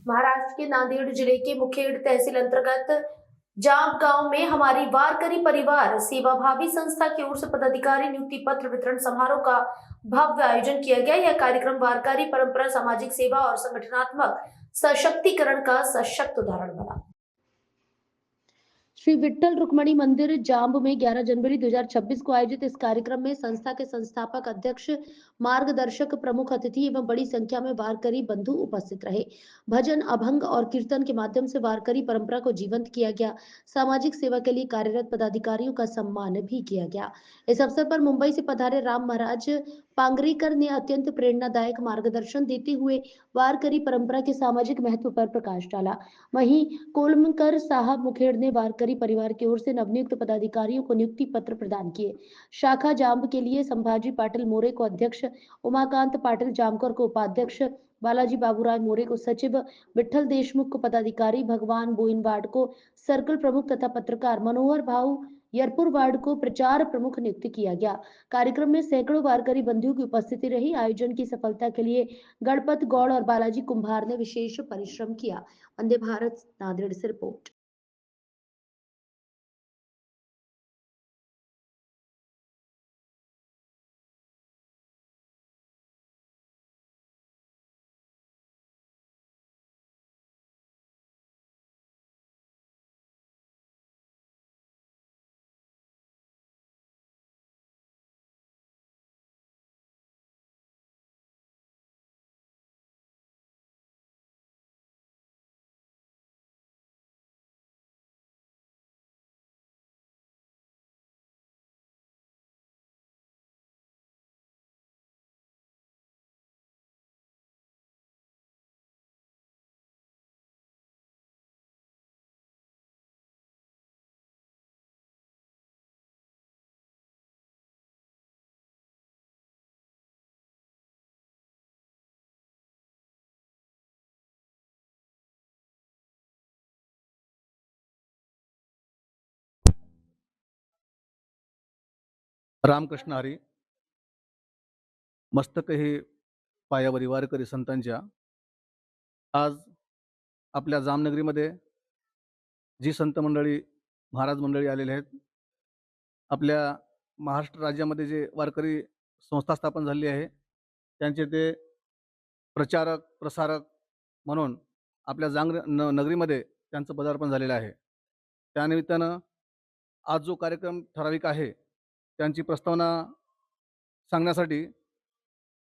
महाराष्ट्र के नांदेड़ जिले के मुखेड़ तहसील अंतर्गत जाम गांव में हमारी वारकरी परिवार सेवाभावी संस्था की ओर से पदाधिकारी नियुक्ति पत्र वितरण समारोह का भव्य आयोजन किया गया। यह कार्यक्रम वारकरी परंपरा, सामाजिक सेवा और संगठनात्मक सशक्तिकरण का सशक्त उदाहरण बना। श्री विट्ठल रुक्मणी मंदिर जाम्ब में 11 जनवरी 2026 को आयोजित इस कार्यक्रम में संस्था के संस्थापक अध्यक्ष, मार्गदर्शक, प्रमुख अतिथि एवं बड़ी संख्या में वारकरी बंधु उपस्थित रहे। भजन, अभंग और कीर्तन के माध्यम से वारकरी परंपरा को जीवंत किया गया। सामाजिक सेवा के लिए कार्यरत पदाधिकारियों का सम्मान भी किया गया। इस अवसर पर मुंबई से पधारे राम महाराज पांगरीकर ने अत्यंत प्रेरणादायक मार्गदर्शन देते हुए वारकरी परंपरा के सामाजिक महत्व पर प्रकाश डाला। वहीं कोलमकर साहब मुखेड़ ने वारकरी परिवार की ओर से नवनियुक्त पदाधिकारियों को नियुक्ति पत्र प्रदान किए। शाखा जाम्ब के लिए संभाजी पाटिल मोरे को अध्यक्ष, उमाकांत पाटिल जामकर को उपाध्यक्ष, बालाजी बाबूराय मोरे को सचिव, विट्ठल देशमुख को पदाधिकारी, भगवान बोइनवाड को सर्कल प्रमुख तथा पत्रकार, मनोहर भाऊ यरपुरवाड को प्रचार प्रमुख नियुक्त किया गया। कार्यक्रम में सैकड़ों वारकरी बंधुओं की उपस्थिति रही। आयोजन की सफलता के लिए गणपत गौड़ और बालाजी कुंभार ने विशेष परिश्रम किया। वंदे भारत, नांदेड़ से रिपोर्ट। रामकृष्ण हरी. मस्तक हे पायावरी वारकरी संतांच्या आज आपल्या जामनगरीमध्ये जी संत मंडळी, महाराज मंडळी आलेले आहेत, आपल्या महाराष्ट्र राज्यामध्ये जे वारकरी संस्था स्थापन झाली आहे, त्यांचे ते प्रचारक, प्रसारक म्हणून आपल्या नगरीमध्ये त्यांचं पदार्पण झालेलं आहे. त्यानिमित्तानं आज जो कार्यक्रम ठराविक आहे, त्यांची प्रस्तावना सांगण्यासाठी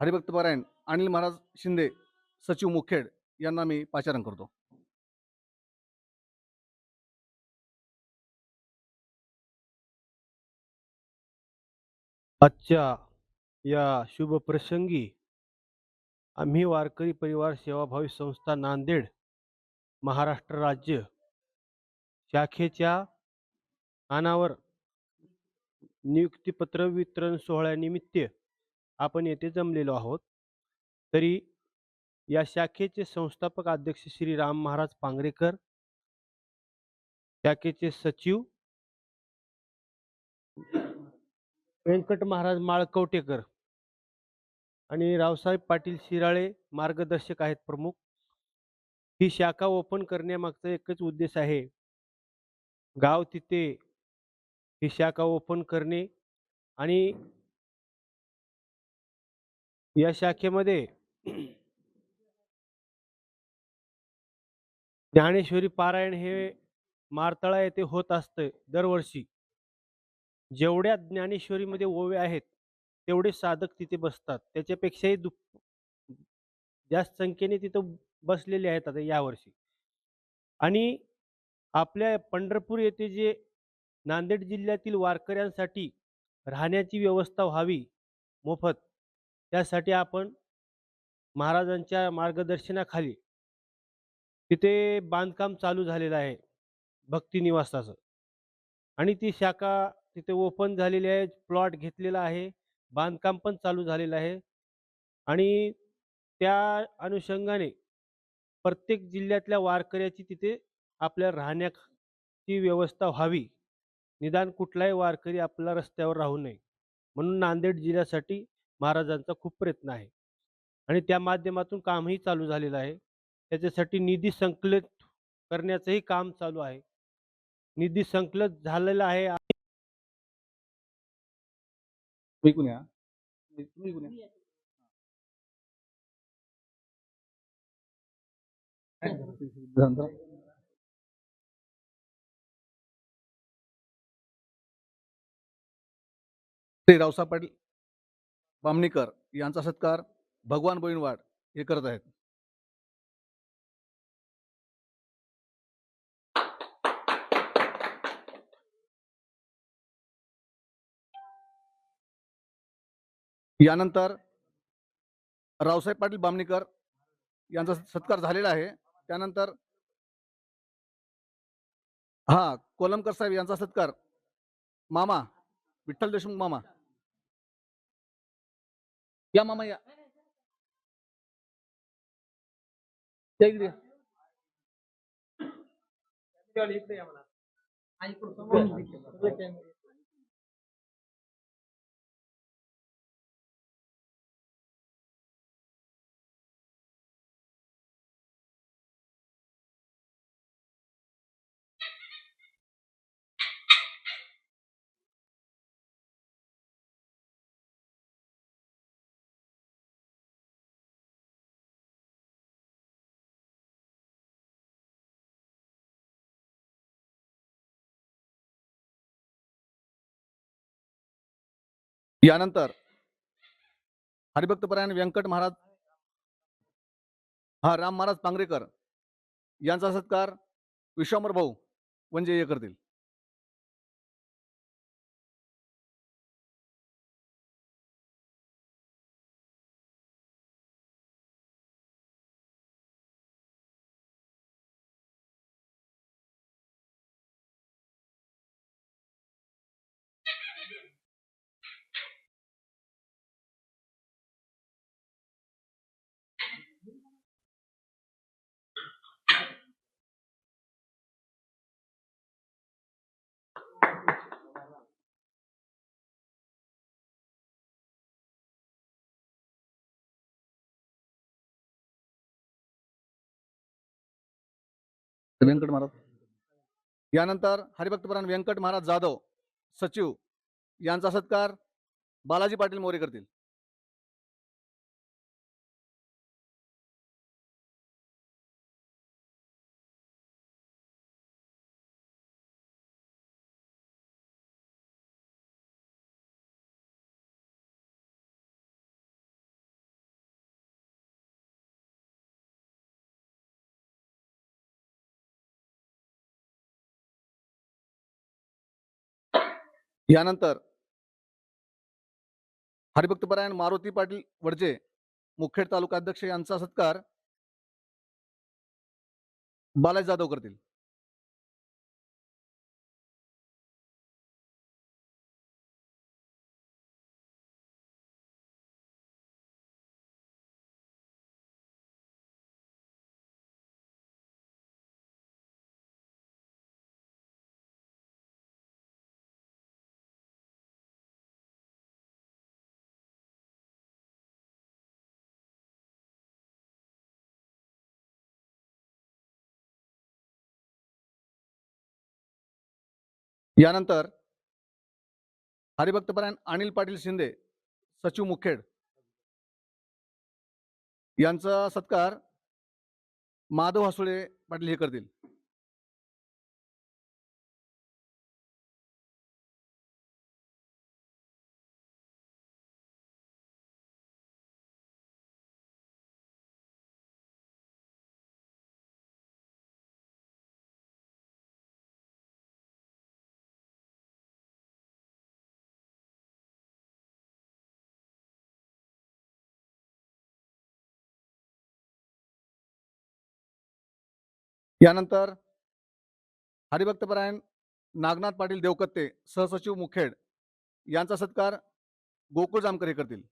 हरिभक्तपरायण अनिल महाराज शिंदे, सचिव मुखेड यांना मी पाचारण करतो. आजच्या या शुभ प्रसंगी आम्ही वारकरी परिवार सेवाभावी संस्था नांदेड महाराष्ट्र राज्य शाखेच्या स्थानावर नियुक्तीपत्र वितरण सोहळ्यानिमित्त आपण येथे जमलेलो आहोत. तरी या शाखेचे संस्थापक अध्यक्ष श्री राम महाराज पांगरेकर, शाखेचे सचिव व्यंकट महाराज माळकवटेकर आणि रावसाहेब पाटील शिराळे मार्गदर्शक आहेत प्रमुख. ही शाखा ओपन करण्यामागचा एकच उद्देश आहे, गाव तिथे ही शाखा ओपन करणे आणि या शाखेमध्ये ज्ञानेश्वरी पारायण हे मारतळा येथे होत असते दरवर्षी. जेवढ्या ज्ञानेश्वरीमध्ये ओव्या आहेत तेवढे साधक तिथे बसतात, त्याच्यापेक्षाही जास्त संख्येने तिथं बसलेले आहेत आता यावर्षी. आणि आपल्या पंढरपूर येथे जे नांदेड जिल्ह्यातील वारकऱ्यांसाठी राहण्याची व्यवस्था व्हावी मोफत, त्यासाठी आपण महाराजांच्या मार्गदर्शनाखाली तिथे बांधकाम चालू झालेलं आहे भक्ती निवासाचं. आणि ती शाखा तिथे ओपन झालेली आहे, प्लॉट घेतलेला आहे, बांधकाम पण चालू झालेलं आहे. आणि त्या अनुषंगाने प्रत्येक जिल्ह्यातल्या वारकऱ्याची तिथे आपल्या राहण्याची व्यवस्था व्हावी, निदान कुठलाही वारकरी आपला रस्त्यावर राहू नये, म्हणून नांदेड जिल्ह्यासाठी महाराजांचा खूप प्रयत्न आहे आणि त्या माध्यमातून कामही चालू झालेलं आहे. त्याच्यासाठी निधी संकलित करण्याचंही काम चालू आहे. निधी संकलित झालेला आहे. तुम्ही कोण या? तुम्ही कोण या? श्री रावसाहेब पाटील बामणीकर यांचा सत्कार भगवान बोईनवाड हे करत आहेत. यानंतर रावसाहेब पाटील बामणीकर यांचा सत्कार झालेला आहे. त्यानंतर कोलमकर साहेब यांचा सत्कार मामा विठ्ठल देशमुख मामा या. मामा या. या इकडे. यानंतर हरिभक्तपरायण व्यंकट महाराज राम महाराज पांगरेकर यांचा सत्कार विश्वांबर भाऊ म्हणजे हे करतील. व्यंकट महाराज. यानंतर हरिभक्तपरायण व्यंकट महाराज जाधव सचिव यांचा सत्कार बालाजी पाटील मोरे करतील. यानंतर हरिभक्तपरायण मारुती पाटील वडजे मुखेड तालुका अध्यक्ष यांचा सत्कार बालाजी जाधव करतील. यानंतर हरिभक्तपरायण अनिल पाटील शिंदे सचिव मुखेड यांचा सत्कार माधव हसुळे पाटील हे करतील. यानंतर हरिभक्तपरायण नागनाथ पाटील देवकत्ते सहसचिव मुखेड यांचा सत्कार गोकुळ जामकर हे करतील.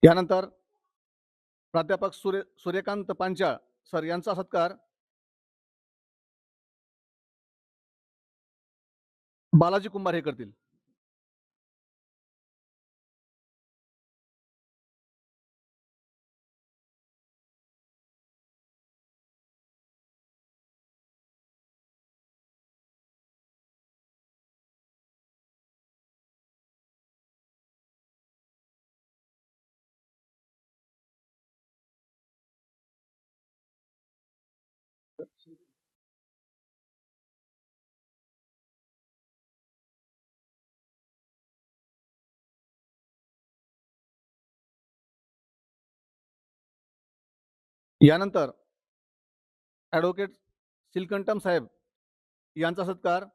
यानंतर प्राध्यापक सूर्यकांत पांचाळ सर यांचा सत्कार बालाजी कुंभार हे करतील. यानंतर ॲडव्होकेट सिलकंठम साहेब यांचा सत्कार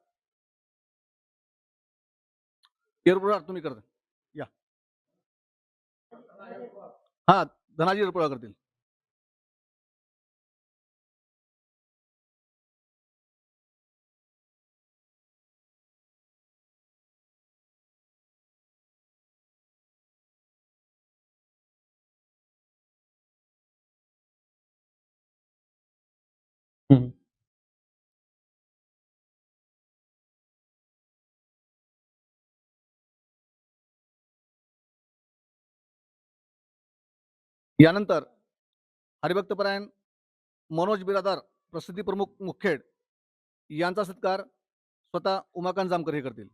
येरपुळा तुम्ही करता. या. हा, धनाजी येरपुळा करतील. यानंतर हरिभक्तपरायण मनोज बिरादार प्रसिद्धी प्रमुख मुखेड यांचा सत्कार स्वतः उमाकांत जामकर हे करतील.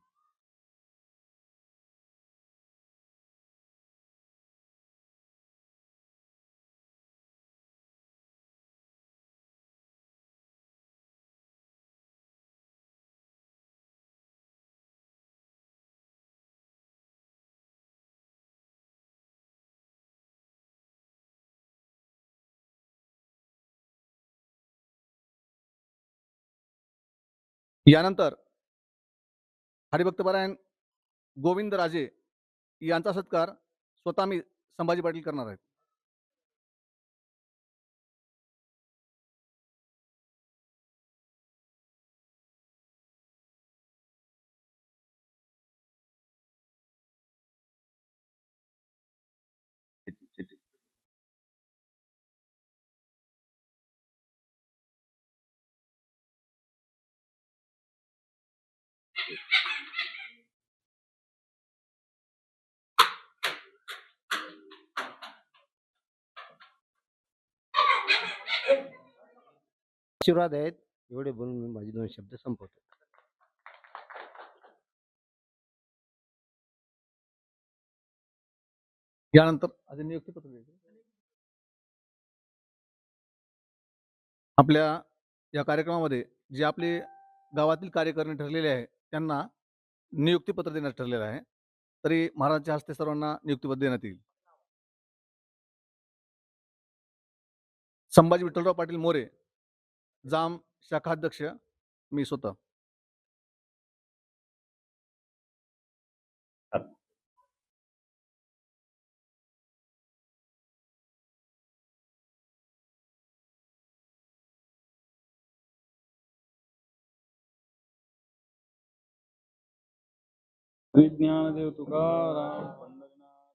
यानंतर हरिभक्तपरायण गोविंद राजे यांचा सत्कार स्वतः मी संभाजी पाटील करणार आहेत. आशीर्वाद आहेत एवढे बोलून मी माझे 2 शब्द संपवतो. यानंतर आधी नियुक्तीपत्र द्यायचं. आपल्या या कार्यक्रमामध्ये जे आपले गावातील कार्यकर्ते ठरलेले आहे त्यांना नियुक्तीपत्र देण्यात ठरलेलं आहे. तरी महाराजांच्या हस्ते सर्वांना नियुक्तीपत्र देण्यात येईल. संभाजी विठ्ठलराव पाटील मोरे, जाम शाखाध्यक्ष मी स्वतः. ज्ञानदेव तुकाराम पंढरीनाथ.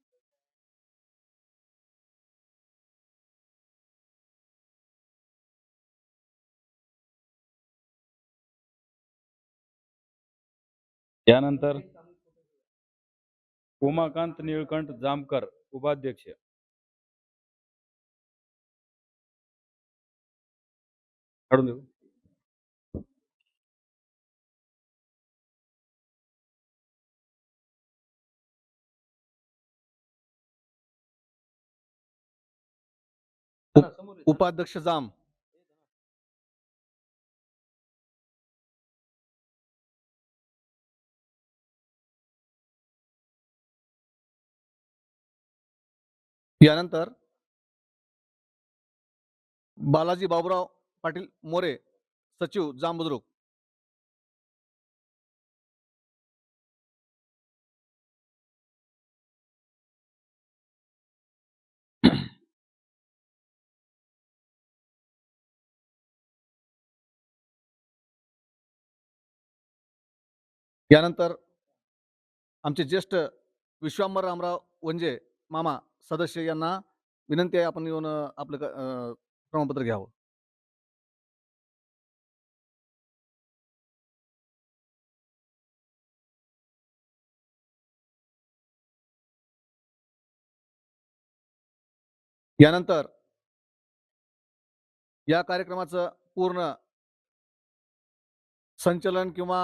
यानंतर उमाकांत निळकंठ जामकर उपाध्यक्ष. काढून देऊ. उपाध्यक्ष जाम. यानंतर बालाजी बाबूराव पाटील मोरे, सचिव जाम बुद्रुक. यानंतर आमचे ज्येष्ठ विश्वांबर रामराव वंजे मामा सदस्य यांना विनंती आहे आपण येऊन आपलं प्रमाणपत्र घ्यावं. यानंतर या कार्यक्रमाचं पूर्ण संचलन किंवा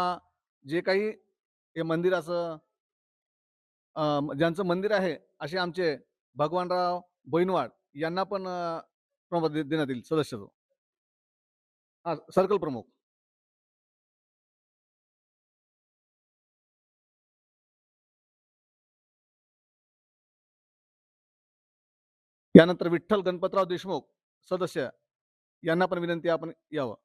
जे काही हे मंदिराचं ज्यांचं मंदिर आहे असे आमचे भगवानराव बैनवाड यांना पण प्रमाणपत्र देण्यात येईल सदस्यत्व. हा, सर्कल प्रमुख. यानंतर विठ्ठल गणपतराव देशमुख सदस्य यांना पण विनंती आपण यावं.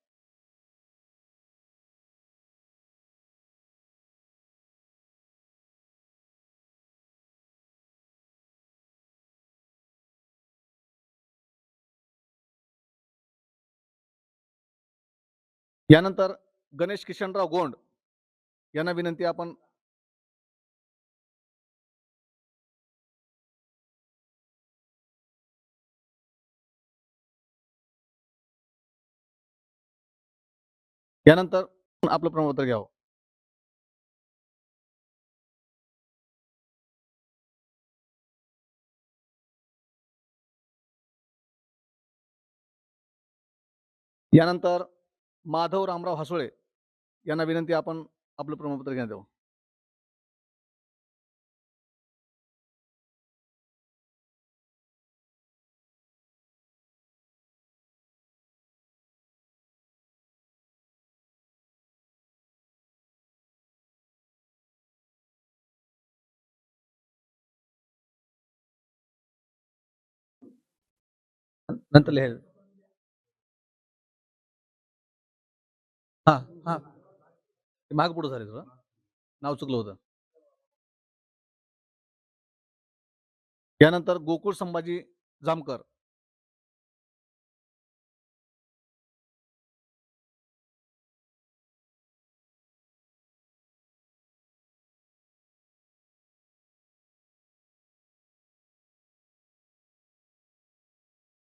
यानंतर गणेश किशनराव गोंड यांना विनंती आपण यानंतर आपलं प्रमाणपत्र घ्यावं. यानंतर माधव रामराव हसोळे यांना विनंती आपण आपलं प्रमाणपत्र घेण्यात यावं. नंतर लिहायचं. हा माग पुढे झाले तुझं नाव चुकलं होतं. यानंतर गोकुळ संभाजी जामकर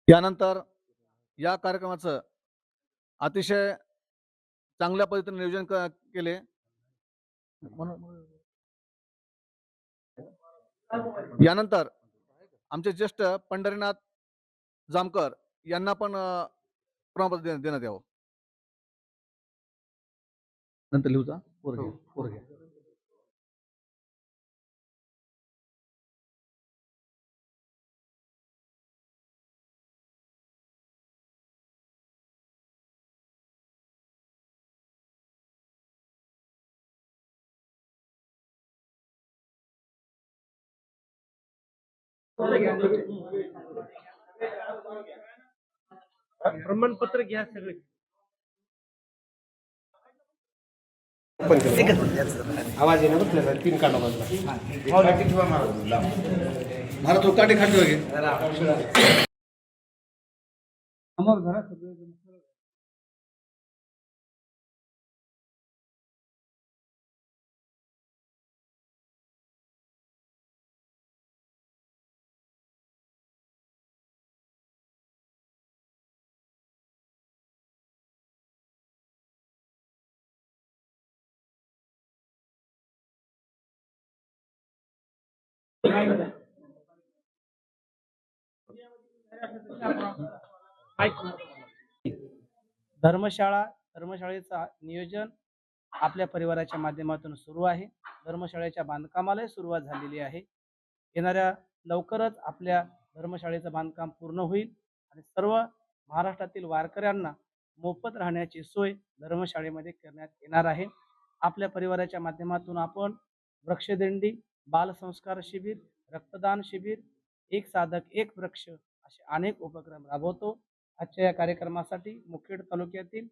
यानंतर या कार्यक्रमाचं अतिशय चांगल्या पद्धतीने नियोजन केले. यानंतर आमचे ज्येष्ठ पंढरीनाथ जामकर यांना पण प्रमाणपत्र देण्यात यावं. नंतर लिहूचा पोरगे. प्रमाणपत्र घ्या सगळे. आवाज येणं बसलं 3 काढा बाजूला मला तो काटे खाली वगैरे समोर घरा सगळे धर्मशाळेचा नियोजन आपल्या परिवाराच्या माध्यमातून सुरू आहे. धर्मशाळेच्या बांधकामालाही सुरुवात झालेली आहे. येणाऱ्या लवकरच आपल्या धर्मशाळेचं बांधकाम पूर्ण होईल आणि सर्व महाराष्ट्रातील वारकऱ्यांना मोफत राहण्याची सोय धर्मशाळेमध्ये करण्यात येणार आहे. आपल्या परिवाराच्या माध्यमातून आपण वृक्षदिंडी, बालसंस्कार शिबिर, रक्तदान शिबिर, एक साधक एक वृक्ष असे अनेक उपक्रम राबवतो. आजच्या या कार्यक्रमासाठी मुखेड तालुक्यातील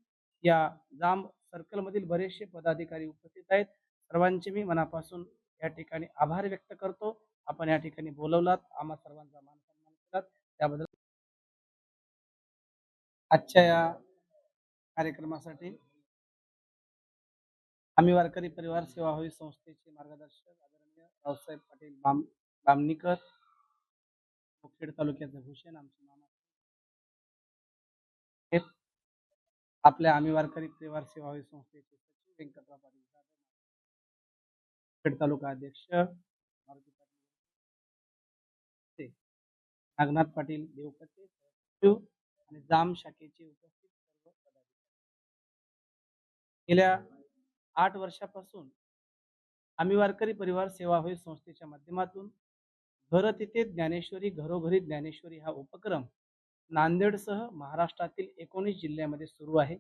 या जांब सर्कलमधील बरेचसे पदाधिकारी उपस्थित आहेत. सर्वांचे मी मनापासून या ठिकाणी आभार व्यक्त करतो. आपण या ठिकाणी बोलवलात, आम्हा सर्वांचा मान सन्मान केलात, त्याबद्दल आजच्या या कार्यक्रमासाठी आम्ही वारकरी परिवार सेवा होई संस्थेचे मार्गदर्शक आदरणीय रावसाहेब पाटील बामणीकर मुखेड तालुक्याचे भूषण आमचे मामा आहेत. आपल्या आम्ही वारकरी परिवार सेवा संस्थेचे सचिव व्यंकटराव पाटील जाधव, मुखेड तालुका अध्यक्ष मारुती पाटील, नागनाथ पाटील देवकते सचिव आणि जाम शाखेचे उपस्थित सर्व पदाधिकारी. गेल्या 8 वर्षापासून आम्ही वारकरी परिवार सेवा होय संस्थेच्या माध्यमातून घर तिथे ज्ञानेश्वरी घरोघरी ज्ञानेश्वरी हा उपक्रम नांदेडसह महाराष्ट्रातील 19 जिल्ह्यामध्ये सुरू आहे.